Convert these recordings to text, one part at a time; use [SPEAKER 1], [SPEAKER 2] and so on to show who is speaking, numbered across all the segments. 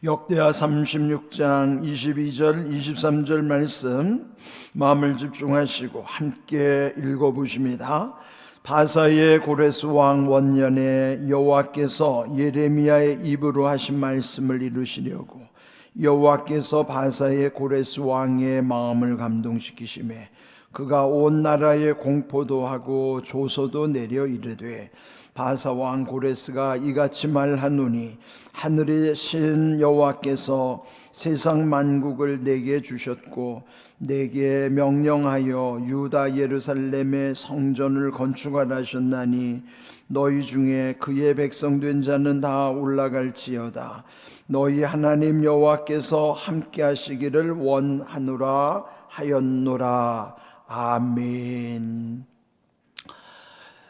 [SPEAKER 1] 역대하 36장 22절 23절 말씀 마음을 집중하시고 함께 읽어보십니다. 바사의 고레스 왕 원년에 여호와께서 예레미야의 입으로 하신 말씀을 이루시려고 여호와께서 바사의 고레스 왕의 마음을 감동시키시매 그가 온 나라에 공포도 하고 조서도 내려 이르되 바사 왕 고레스가 이같이 말하노니 하늘의 신 여호와께서 세상 만국을 내게 주셨고 내게 명령하여 유다 예루살렘의 성전을 건축하라 하셨나니 너희 중에 그의 백성 된 자는 다 올라갈지어다. 너희 하나님 여호와께서 함께 하시기를 원하노라 하였노라. 아멘.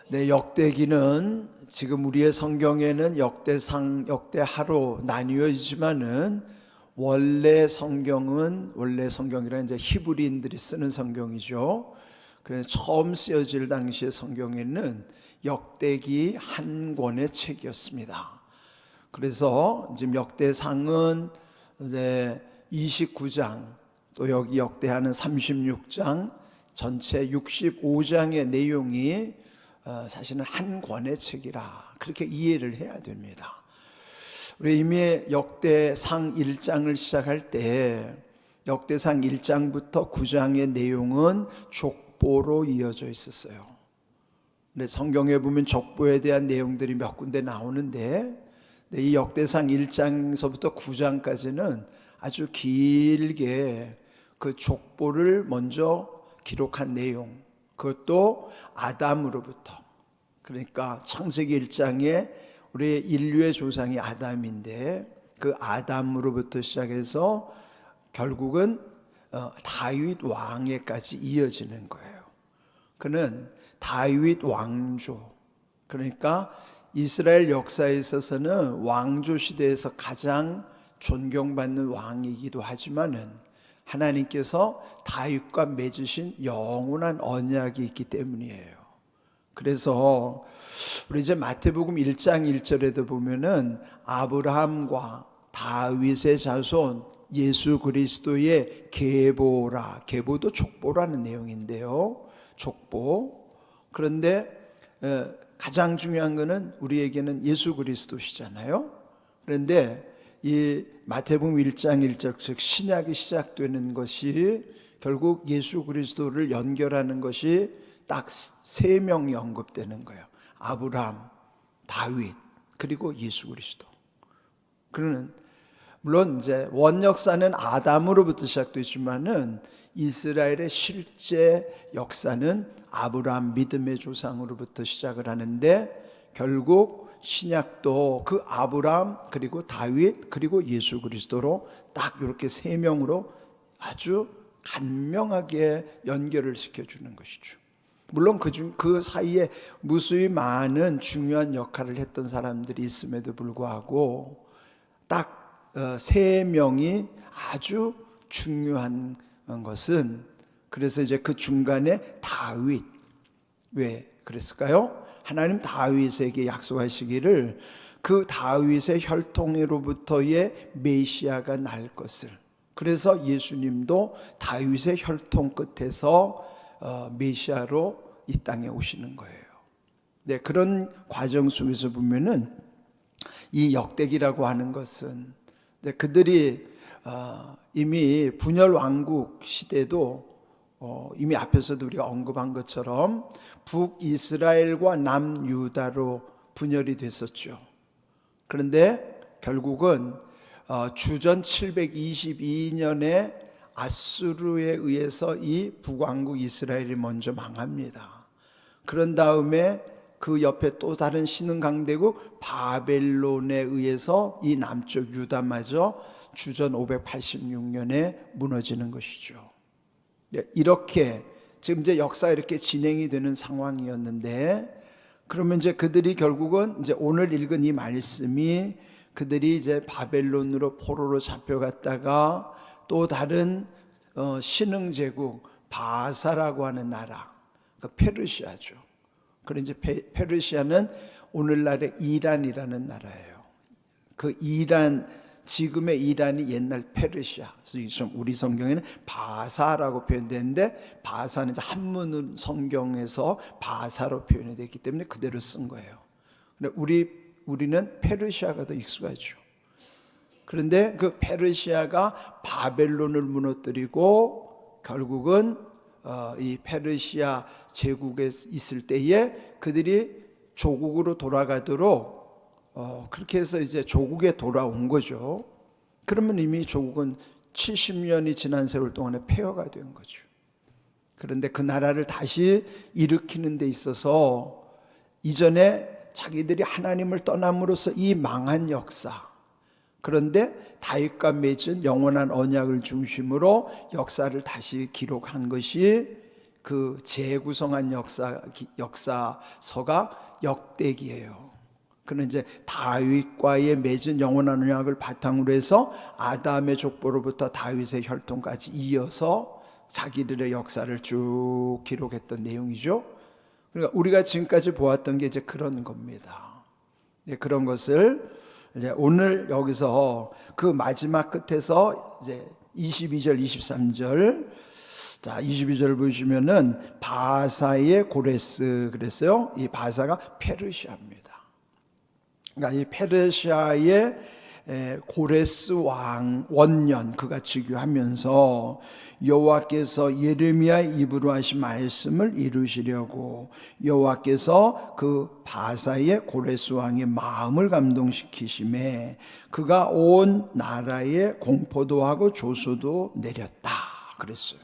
[SPEAKER 1] 네, 역대기는 지금 우리의 성경에는 역대상, 역대하로 나뉘어지지만은 원래 성경이라 이제 히브리인들이 쓰는 성경이죠. 그래서 처음 쓰여질 당시의 성경에는 역대기 한 권의 책이었습니다. 그래서 지금 역대상은 이제 29장, 또 여기 역대하는 36장, 전체 65장의 내용이 사실은 한 권의 책이라 그렇게 이해를 해야 됩니다. 우리 이미 역대상 1장을 시작할 때 역대상 1장부터 9장의 내용은 족보로 이어져 있었어요. 근데 성경에 보면 족보에 대한 내용들이 몇 군데 나오는데 이 역대상 1장서부터 9장까지는 아주 길게 그 족보를 먼저 기록한 내용, 그것도 아담으로부터, 그러니까 창세기 1장에 우리 인류의 조상이 아담인데 그 아담으로부터 시작해서 결국은 다윗 왕에까지 이어지는 거예요. 그는 다윗 왕조, 그러니까 이스라엘 역사에 있어서는 왕조 시대에서 가장 존경받는 왕이기도 하지만은 하나님께서 다윗과 맺으신 영원한 언약이 있기 때문이에요. 그래서 우리 이제 마태복음 1장 1절에도 보면은 아브라함과 다윗의 자손 예수 그리스도의 계보라, 계보도 족보라는 내용인데요. 족보. 그런데 가장 중요한 것은 우리에게는 예수 그리스도시잖아요. 그런데 이 마태복음 1장 1절 즉 신약이 시작되는 것이 결국 예수 그리스도를 연결하는 것이 딱 세 명이 언급되는 거예요. 아브라함, 다윗, 그리고 예수 그리스도. 그러는 물론 이제 원역사는 아담으로부터 시작되지만은 이스라엘의 실제 역사는 아브라함 믿음의 조상으로부터 시작을 하는데 결국 신약도 그 아브라함 그리고 다윗 그리고 예수 그리스도로 딱 이렇게 세 명으로 아주 간명하게 연결을 시켜주는 것이죠. 물론 그 사이에 무수히 많은 중요한 역할을 했던 사람들이 있음에도 불구하고 딱 세 명이 아주 중요한 것은 그래서 이제 그 중간에 다윗, 왜 그랬을까요? 하나님 다윗에게 약속하시기를 그 다윗의 혈통으로부터의 메시아가 날 것을, 그래서 예수님도 다윗의 혈통 끝에서 메시아로 이 땅에 오시는 거예요. 네, 그런 과정 속에서 보면은 이 역대기라고 하는 것은 그들이 이미 분열 왕국 시대도 이미 앞에서도 우리가 언급한 것처럼 북이스라엘과 남유다로 분열이 됐었죠. 그런데 결국은 주전 722년에 아수르에 의해서 이 북왕국 이스라엘이 먼저 망합니다. 그런 다음에 그 옆에 또 다른 신흥강대국 바벨론에 의해서 이 남쪽 유다마저 주전 586년에 무너지는 것이죠. 이렇게 지금 이제 역사가 이렇게 진행이 되는 상황이었는데, 그러면 이제 그들이 결국은 이제 오늘 읽은 이 말씀이 그들이 이제 바벨론으로 포로로 잡혀갔다가 또 다른 신흥 제국 바사라고 하는 나라, 그러니까 페르시아죠. 그런데 페르시아는 오늘날의 이란이라는 나라예요. 그 이란 지금의 이란이 옛날 페르시아, 그래서 우리 성경에는 바사라고 표현되는데 바사는 이제 한문 성경에서 바사로 표현이 됐기 때문에 그대로 쓴 거예요. 근데 우리는 페르시아가 더 익숙하죠. 그런데 그 페르시아가 바벨론을 무너뜨리고 결국은 이 페르시아 제국에 있을 때에 그들이 조국으로 돌아가도록 그렇게 해서 이제 조국에 돌아온 거죠. 그러면 이미 조국은 70년이 지난 세월 동안에 폐허가 된 거죠. 그런데 그 나라를 다시 일으키는 데 있어서 이전에 자기들이 하나님을 떠남으로써 이 망한 역사, 그런데 다윗과 맺은 영원한 언약을 중심으로 역사를 다시 기록한 것이 그 재구성한 역사서가 역대기예요. 그는 이제 다윗과의 맺은 영원한 언약을 바탕으로 해서 아담의 족보로부터 다윗의 혈통까지 이어서 자기들의 역사를 쭉 기록했던 내용이죠. 그러니까 우리가 지금까지 보았던 게 이제 그런 겁니다. 그런 것을 이제 오늘 여기서 그 마지막 끝에서 이제 22절, 23절, 자 22절 보시면은 바사의 고레스 그랬어요. 이 바사가 페르시아입니다. 그러니까 이 페르시아의 고레스 왕 원년 그가 즉위하면서 여호와께서 예레미야의 입으로 하신 말씀을 이루시려고 여호와께서 그 바사의 고레스 왕의 마음을 감동시키심에 그가 온 나라에 공포도 하고 조소도 내렸다 그랬어요.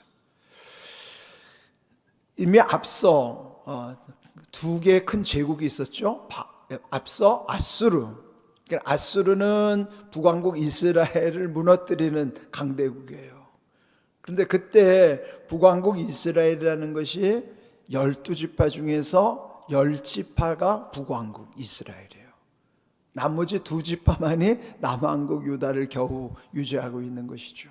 [SPEAKER 1] 이미 앞서 두 개의 큰 제국이 있었죠. 앞서 아수르. 아수르는 북왕국 이스라엘을 무너뜨리는 강대국이에요. 그런데 그때 북왕국 이스라엘이라는 것이 12지파 중에서 10지파가 북왕국 이스라엘이에요. 나머지 2지파만이 남왕국 유다를 겨우 유지하고 있는 것이죠.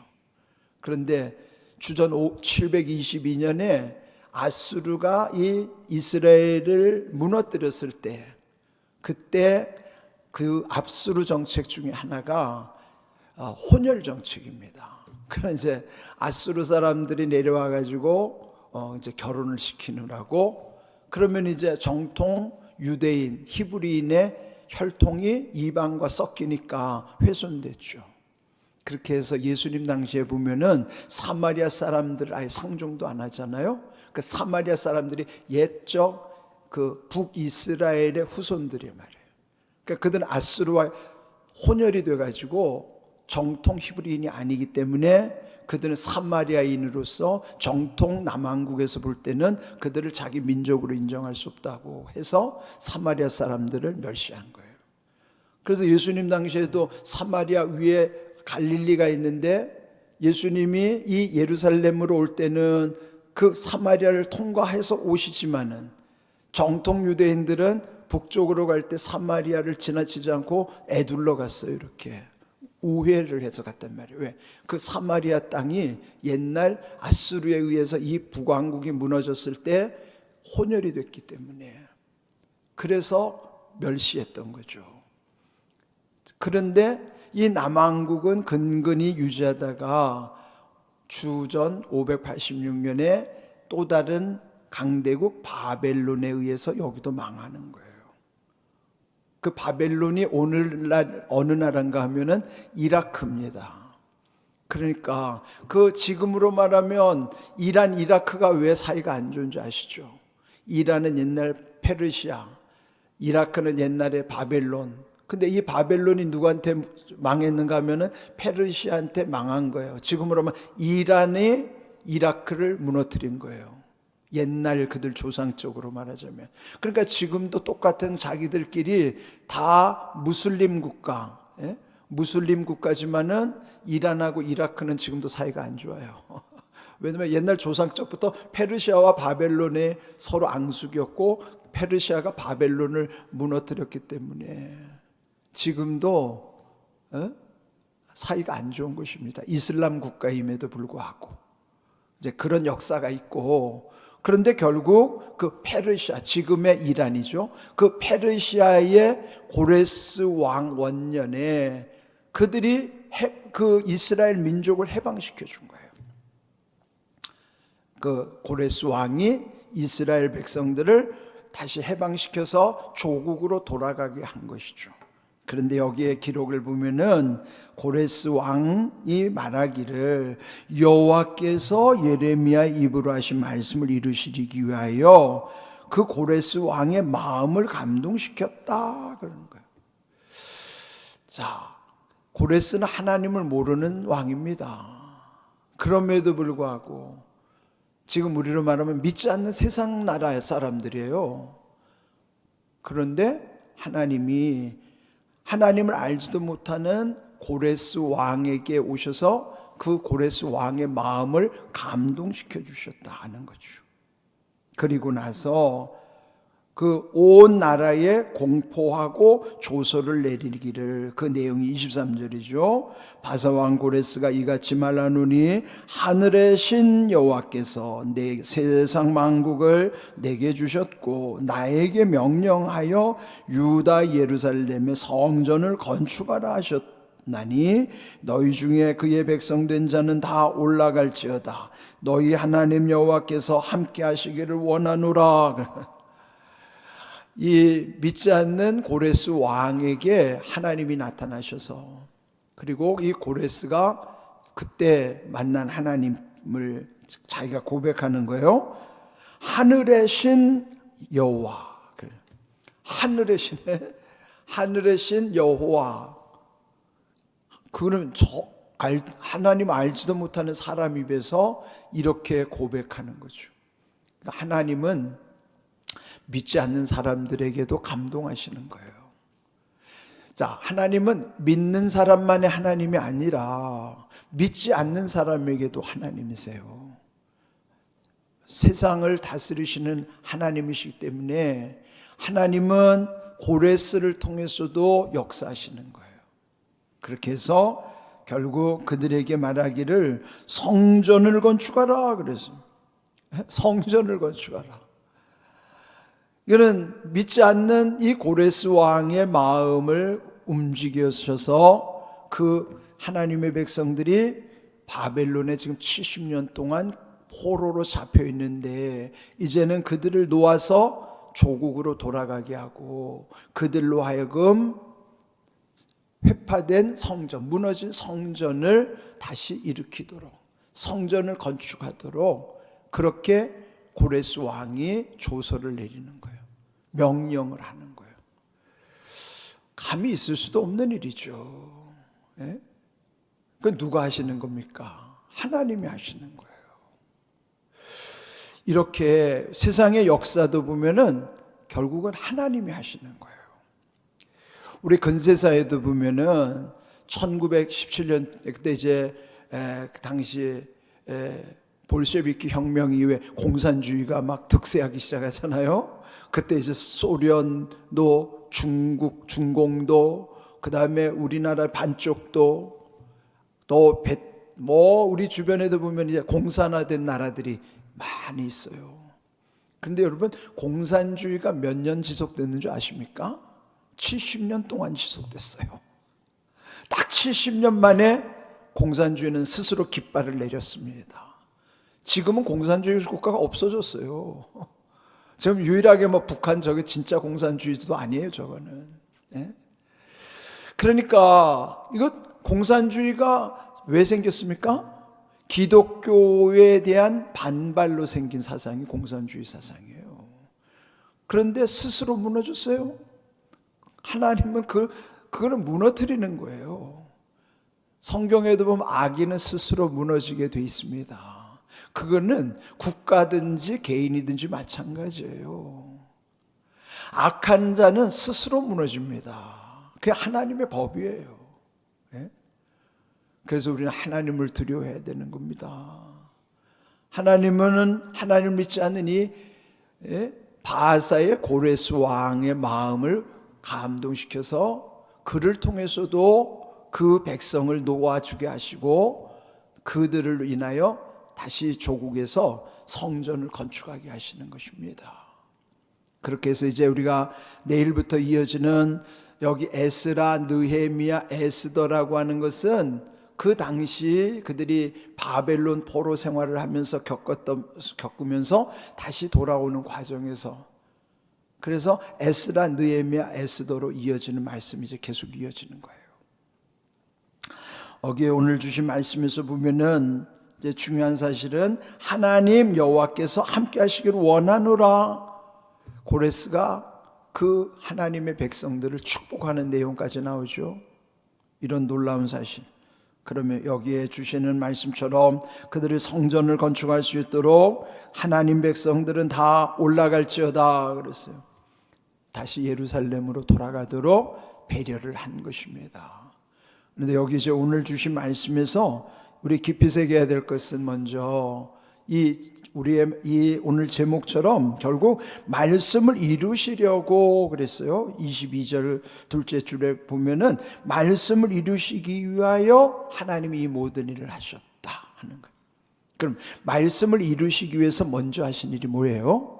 [SPEAKER 1] 그런데 주전 722년에 아수르가 이 이스라엘을 무너뜨렸을 때 그때 그 압수르 정책 중에 하나가 혼혈 정책입니다. 그런 이제 아수르 사람들이 내려와 가지고 이제 결혼을 시키느라고 그러면 이제 정통 유대인 히브리인의 혈통이 이방과 섞이니까 훼손됐죠. 그렇게 해서 예수님 당시에 보면은 사마리아 사람들 아예 상종도 안 하잖아요. 그 사마리아 사람들이 옛적 그 북이스라엘의 후손들이 말이에요. 그러니까 그들은 아수르와 혼혈이 돼가지고 정통 히브리인이 아니기 때문에 그들은 사마리아인으로서 정통 남왕국에서 볼 때는 그들을 자기 민족으로 인정할 수 없다고 해서 사마리아 사람들을 멸시한 거예요. 그래서 예수님 당시에도 사마리아 위에 갈릴리가 있는데 예수님이 이 예루살렘으로 올 때는 그 사마리아를 통과해서 오시지만은 정통 유대인들은 북쪽으로 갈 때 사마리아를 지나치지 않고 에둘러 갔어요. 이렇게 우회를 해서 갔단 말이에요. 왜? 그 사마리아 땅이 옛날 아수르에 의해서 이 북왕국이 무너졌을 때 혼혈이 됐기 때문에 그래서 멸시했던 거죠. 그런데 이 남왕국은 근근히 유지하다가 주전 586년에 또 다른 강대국 바벨론에 의해서 여기도 망하는 거예요. 그 바벨론이 오늘날 어느 나라인가 하면은 이라크입니다. 그러니까 그 지금으로 말하면 이란, 이라크가 왜 사이가 안 좋은지 아시죠? 이란은 옛날 페르시아, 이라크는 옛날에 바벨론. 근데 이 바벨론이 누구한테 망했는가 하면은 페르시아한테 망한 거예요. 지금으로 말하면 이란이 이라크를 무너뜨린 거예요. 옛날 그들 조상적으로 말하자면. 그러니까 지금도 똑같은 자기들끼리 다 무슬림 국가, 무슬림 국가지만은 이란하고 이라크는 지금도 사이가 안 좋아요. 왜냐하면 옛날 조상적부터 페르시아와 바벨론에 서로 앙숙이었고 페르시아가 바벨론을 무너뜨렸기 때문에 지금도 사이가 안 좋은 것입니다. 이슬람 국가임에도 불구하고 이제 그런 역사가 있고, 그런데 결국 그 페르시아, 지금의 이란이죠. 그 페르시아의 고레스 왕 원년에 그들이 그 이스라엘 민족을 해방시켜 준 거예요. 그 고레스 왕이 이스라엘 백성들을 다시 해방시켜서 조국으로 돌아가게 한 것이죠. 그런데 여기에 기록을 보면은 고레스 왕이 말하기를 여호와께서 예레미야 입으로 하신 말씀을 이루시기 위하여 그 고레스 왕의 마음을 감동시켰다 그러는 거예요. 자, 고레스는 하나님을 모르는 왕입니다. 그럼에도 불구하고 지금 우리로 말하면 믿지 않는 세상 나라의 사람들이에요. 그런데 하나님을 알지도 못하는 고레스 왕에게 오셔서 그 고레스 왕의 마음을 감동시켜 주셨다 하는 거죠. 그리고 나서 그 온 나라에 공포하고 조서를 내리기를, 그 내용이 23절이죠. 바사왕 고레스가 이같이 말하노니 하늘의 신 여호와께서 내 세상 만국을 내게 주셨고 나에게 명령하여 유다 예루살렘의 성전을 건축하라 하셨나니 너희 중에 그의 백성된 자는 다 올라갈지어다. 너희 하나님 여호와께서 함께 하시기를 원하노라. 이 믿지 않는 고레스 왕에게 하나님이 나타나셔서, 그리고 이 고레스가 그때 만난 하나님을 자기가 고백하는 거예요. 하늘의 신 여호와, 하늘의 신 여호와. 그는 하나님 알지도 못하는 사람 입에서 이렇게 고백하는 거죠. 하나님은 믿지 않는 사람들에게도 감동하시는 거예요. 자, 하나님은 믿는 사람만의 하나님이 아니라 믿지 않는 사람에게도 하나님이세요. 세상을 다스리시는 하나님이시기 때문에 하나님은 고레스를 통해서도 역사하시는 거예요. 그렇게 해서 결국 그들에게 말하기를 성전을 건축하라 그래서 성전을 건축하라. 이거는 믿지 않는 이 고레스 왕의 마음을 움직여셔서 그 하나님의 백성들이 바벨론에 지금 70년 동안 포로로 잡혀 있는데 이제는 그들을 놓아서 조국으로 돌아가게 하고 그들로 하여금 회파된 성전, 무너진 성전을 다시 일으키도록, 성전을 건축하도록 그렇게 고레스 왕이 조서를 내리는 거예요. 명령을 하는 거예요. 감이 있을 수도 없는 일이죠. 예? 그건 누가 하시는 겁니까? 하나님이 하시는 거예요. 이렇게 세상의 역사도 보면은 결국은 하나님이 하시는 거예요. 우리 근세사에도 보면은 1917년 그때 이제 그 당시 볼셰비키 혁명 이후에 공산주의가 막 득세하기 시작하잖아요. 그때 이제 소련도 중국, 중공도 그 다음에 우리나라 반쪽도 또 우리 주변에도 보면 이제 공산화된 나라들이 많이 있어요. 그런데 여러분 공산주의가 몇 년 지속됐는 줄 아십니까? 70년 동안 지속됐어요. 딱 70년 만에 공산주의는 스스로 깃발을 내렸습니다. 지금은 공산주의 국가가 없어졌어요. 지금 유일하게 북한 저게 진짜 공산주의도 아니에요, 저거는. 예? 그러니까 이거 공산주의가 왜 생겼습니까? 기독교에 대한 반발로 생긴 사상이 공산주의 사상이에요. 그런데 스스로 무너졌어요. 하나님은 그거를 무너뜨리는 거예요. 성경에도 보면 악인은 스스로 무너지게 돼 있습니다. 그거는 국가든지 개인이든지 마찬가지예요. 악한 자는 스스로 무너집니다. 그게 하나님의 법이에요. 예? 그래서 우리는 하나님을 두려워해야 되는 겁니다. 하나님은 하나님을 믿지 않는 이 바하사의 고레스 왕의 마음을 감동시켜서 그를 통해서도 그 백성을 놓아주게 하시고 그들을 인하여 다시 조국에서 성전을 건축하게 하시는 것입니다. 그렇게 해서 이제 우리가 내일부터 이어지는 여기 에스라, 느헤미야, 에스더라고 하는 것은 그 당시 그들이 바벨론 포로 생활을 하면서 겪으면서 다시 돌아오는 과정에서, 그래서 에스라, 느헤미야, 에스더로 이어지는 말씀이 이제 계속 이어지는 거예요. 여기에 오늘 주신 말씀에서 보면은 이제 중요한 사실은 하나님 여호와께서 함께 하시기를 원하노라. 고레스가 그 하나님의 백성들을 축복하는 내용까지 나오죠. 이런 놀라운 사실. 그러면 여기에 주시는 말씀처럼 그들이 성전을 건축할 수 있도록 하나님 백성들은 다 올라갈지어다 그랬어요. 다시 예루살렘으로 돌아가도록 배려를 한 것입니다. 그런데 여기 이제 오늘 주신 말씀에서 우리 깊이 새겨야 될 것은 먼저 우리의 이 오늘 제목처럼 결국 말씀을 이루시려고 그랬어요. 22절 둘째 줄에 보면은 말씀을 이루시기 위하여 하나님이 이 모든 일을 하셨다 하는 거예요. 그럼 말씀을 이루시기 위해서 먼저 하신 일이 뭐예요?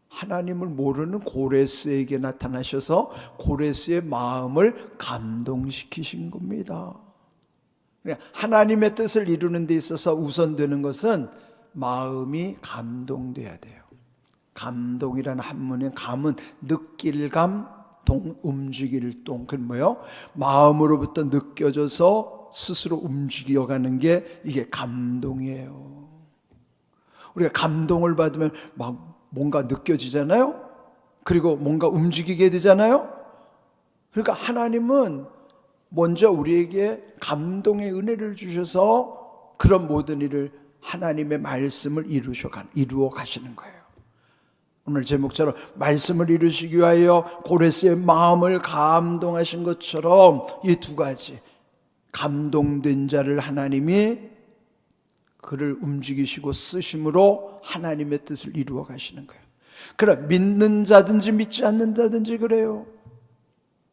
[SPEAKER 1] 하나님을 모르는 고레스에게 나타나셔서 고레스의 마음을 감동시키신 겁니다. 하나님의 뜻을 이루는 데 있어서 우선되는 것은 마음이 감동돼야 돼요. 감동이라는 한문의 감은 느낄 감, 동, 움직일 동. 그건 뭐예요? 마음으로부터 느껴져서 스스로 움직여가는 게 이게 감동이에요. 우리가 감동을 받으면 막 뭔가 느껴지잖아요. 그리고 뭔가 움직이게 되잖아요. 그러니까 하나님은 먼저 우리에게 감동의 은혜를 주셔서 그런 모든 일을 하나님의 말씀을 이루어 가시는 거예요. 오늘 제목처럼 말씀을 이루시기 위하여 고레스의 마음을 감동하신 것처럼 이 두 가지 감동된 자를 하나님이 그를 움직이시고 쓰심으로 하나님의 뜻을 이루어 가시는 거예요. 그럼 믿는 자든지 믿지 않는 자든지 그래요.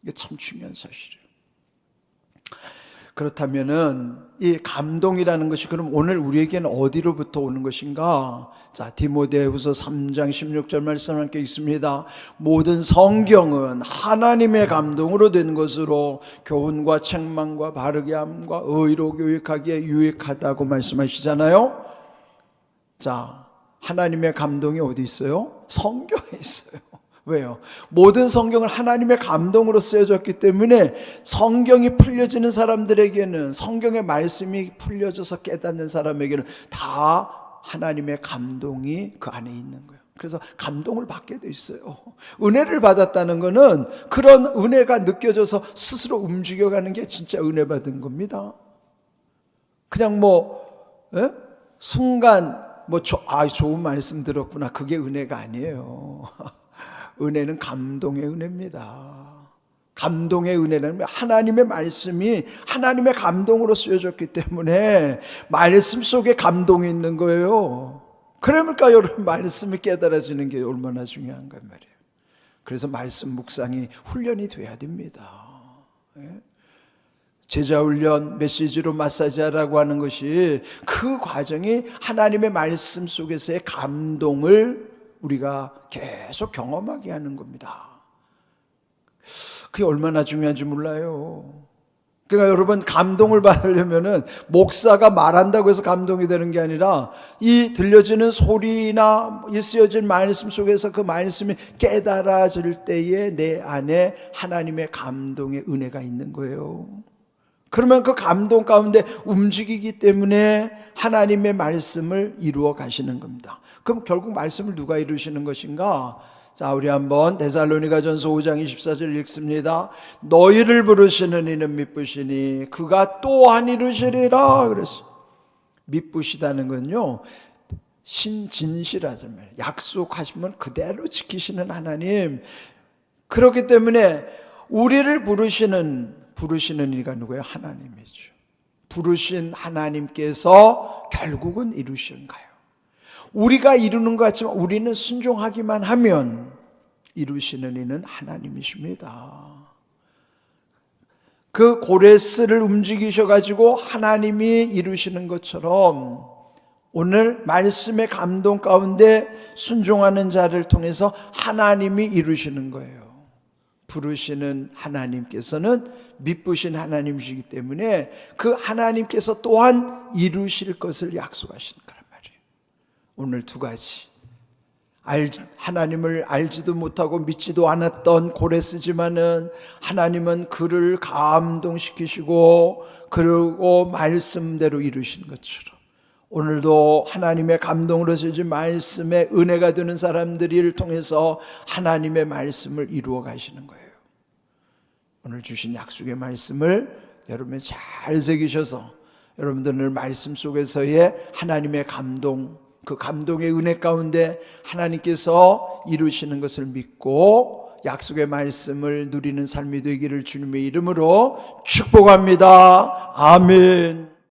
[SPEAKER 1] 이게 참 중요한 사실이에요. 그렇다면은 이 감동이라는 것이 그럼 오늘 우리에게는 어디로부터 오는 것인가? 자, 디모데후서 3장 16절 말씀 함께 읽습니다. 모든 성경은 하나님의 감동으로 된 것으로 교훈과 책망과 바르게 함과 의로 교육하기에 유익하다고 말씀하시잖아요. 자, 하나님의 감동이 어디 있어요? 성경에 있어요. 왜요? 모든 성경을 하나님의 감동으로 쓰여졌기 때문에 성경이 풀려지는 사람들에게는, 성경의 말씀이 풀려져서 깨닫는 사람에게는 다 하나님의 감동이 그 안에 있는 거예요. 그래서 감동을 받게 돼 있어요. 은혜를 받았다는 것은 그런 은혜가 느껴져서 스스로 움직여가는 게 진짜 은혜 받은 겁니다. 그냥 순간 좋은 말씀 들었구나, 그게 은혜가 아니에요. 은혜는 감동의 은혜입니다. 감동의 은혜는 하나님의 말씀이 하나님의 감동으로 쓰여졌기 때문에 말씀 속에 감동이 있는 거예요. 그러니까 여러분 말씀이 깨달아지는 게 얼마나 중요한가 말이에요. 그래서 말씀 묵상이 훈련이 돼야 됩니다. 제자 훈련, 메시지로 마사지하라고 하는 것이 그 과정이 하나님의 말씀 속에서의 감동을 우리가 계속 경험하게 하는 겁니다. 그게 얼마나 중요한지 몰라요. 그러니까 여러분 감동을 받으려면은 목사가 말한다고 해서 감동이 되는 게 아니라 이 들려지는 소리나 이 쓰여진 말씀 속에서 그 말씀이 깨달아질 때에 내 안에 하나님의 감동의 은혜가 있는 거예요. 그러면 그 감동 가운데 움직이기 때문에 하나님의 말씀을 이루어 가시는 겁니다. 그럼 결국 말씀을 누가 이루시는 것인가? 자, 우리 한번 데살로니가전서 5장 24절 읽습니다. 너희를 부르시는 이는 미쁘시니 그가 또한 이루시리라 그랬어요. 미쁘시다는 건요, 신진실하잖아요. 약속하시면 그대로 지키시는 하나님. 그렇기 때문에 우리를 부르시는 이가 누구예요? 하나님이죠. 부르신 하나님께서 결국은 이루신가요? 우리가 이루는 것 같지만 우리는 순종하기만 하면 이루시는 이는 하나님이십니다. 그 고레스를 움직이셔가지고 하나님이 이루시는 것처럼 오늘 말씀의 감동 가운데 순종하는 자를 통해서 하나님이 이루시는 거예요. 부르시는 하나님께서는 미쁘신 하나님이시기 때문에 그 하나님께서 또한 이루실 것을 약속하시는 거란 말이에요. 오늘 두 가지, 하나님을 알지도 못하고 믿지도 않았던 고레스지만은 하나님은 그를 감동시키시고 그리고 말씀대로 이루신 것처럼 오늘도 하나님의 감동으로 주신 말씀에 은혜가 되는 사람들을 통해서 하나님의 말씀을 이루어 가시는 거예요. 오늘 주신 약속의 말씀을 여러분이 잘 새기셔서 여러분들 말씀 속에서의 하나님의 감동, 그 감동의 은혜 가운데 하나님께서 이루시는 것을 믿고 약속의 말씀을 누리는 삶이 되기를 주님의 이름으로 축복합니다. 아멘.